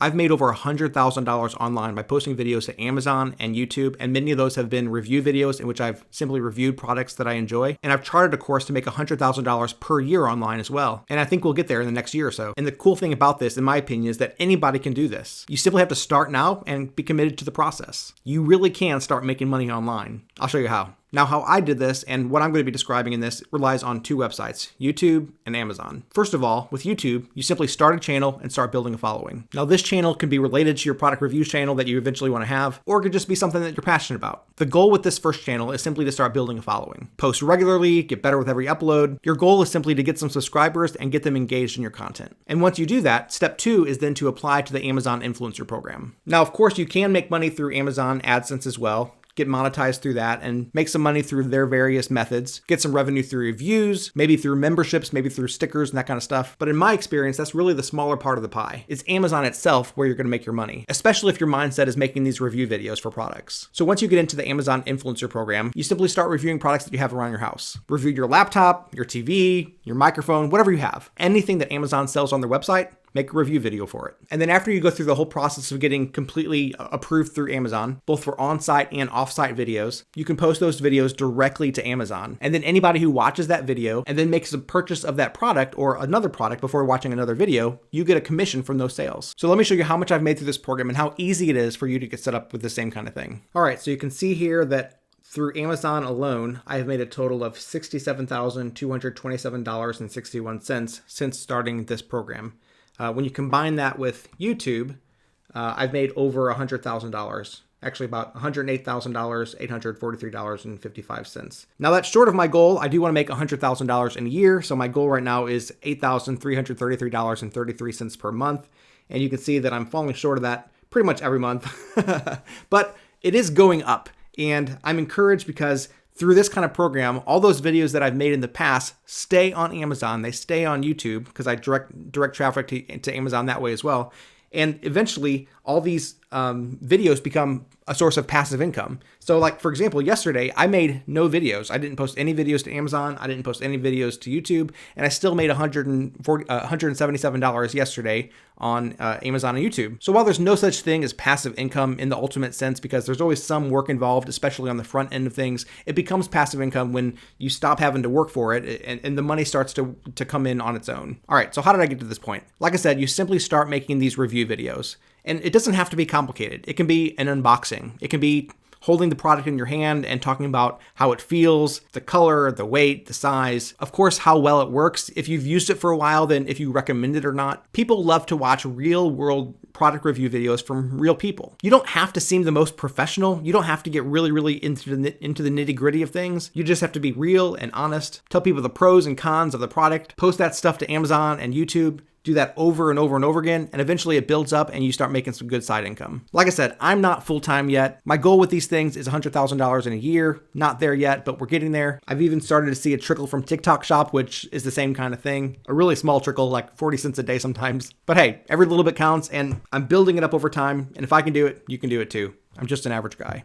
I've made over $100,000 online by posting videos to Amazon and YouTube, and many of those have been review videos in which I've simply reviewed products that I enjoy. And I've charted a course to make $100,000 per year online as well. And I think we'll get there in the next year or so. And the cool thing about this, in my opinion, is that anybody can do this. You simply have to start now and be committed to the process. You really can start making money online. I'll show you how. Now, how I did this and what I'm going to be describing in this relies on two websites, YouTube and Amazon. First of all, with YouTube, you simply start a channel and start building a following. Now, this channel can be related to your product reviews channel that you eventually want to have, or it could just be something that you're passionate about. The goal with this first channel is simply to start building a following. Post regularly, get better with every upload. Your goal is simply to get some subscribers and get them engaged in your content. And once you do that, step 2 is then to apply to the Amazon Influencer Program. Now, of course, you can make money through Amazon AdSense as well. Get monetized through that and make some money through their various methods, get some revenue through reviews, maybe through memberships, maybe through stickers and that kind of stuff. But in my experience, that's really the smaller part of the pie. It's Amazon itself where you're going to make your money, especially if your mindset is making these review videos for products. So once you get into the Amazon Influencer Program, you simply start reviewing products that you have around your house. Review your laptop, your TV, your microphone, whatever you have. Anything that Amazon sells on their website, make a review video for it. And then after you go through the whole process of getting completely approved through Amazon, both for on-site and off-site videos, you can post those videos directly to Amazon. And then anybody who watches that video and then makes a purchase of that product or another product before watching another video, you get a commission from those sales. So let me show you how much I've made through this program and how easy it is for you to get set up with the same kind of thing. All right, so you can see here that through Amazon alone, I have made a total of $67,227.61 since starting this program. When you combine that with YouTube, I've made over $100,000, actually about $108,843.55. Now that's short of my goal. I do want to make $100,000 in a year. So my goal right now is $8,333.33 per month. And you can see that I'm falling short of that pretty much every month, but it is going up. And I'm encouraged because through this kind of program, all those videos that I've made in the past stay on Amazon. They stay on YouTube because I direct traffic to Amazon that way as well. And eventually, all these videos become a source of passive income. So like, for example, yesterday, I made no videos. I didn't post any videos to Amazon. I didn't post any videos to YouTube. And I still made $177 yesterday on Amazon and YouTube. So while there's no such thing as passive income in the ultimate sense, because there's always some work involved, especially on the front end of things, it becomes passive income when you stop having to work for it and the money starts to come in on its own. All right, so how did I get to this point? Like I said, you simply start making these review videos. And it doesn't have to be complicated. It can be an unboxing. It can be holding the product in your hand and talking about how it feels, the color, the weight, the size, of course, how well it works. If you've used it for a while, then if you recommend it or not. People love to watch real world product review videos from real people. You don't have to seem the most professional. You don't have to get really into the nitty gritty of things. You just have to be real and honest. Tell people the pros and cons of the product. Post that stuff to Amazon and YouTube. Do that over and over and over again, and eventually it builds up and you start making some good side income. Like I said, I'm not full-time yet. My goal with these things is $100,000 in a year. Not there yet, but we're getting there. I've even started to see a trickle from TikTok Shop, which is the same kind of thing. A really small trickle, like 40 cents a day sometimes. But hey, every little bit counts, and I'm building it up over time, and if I can do it, you can do it too. I'm just an average guy.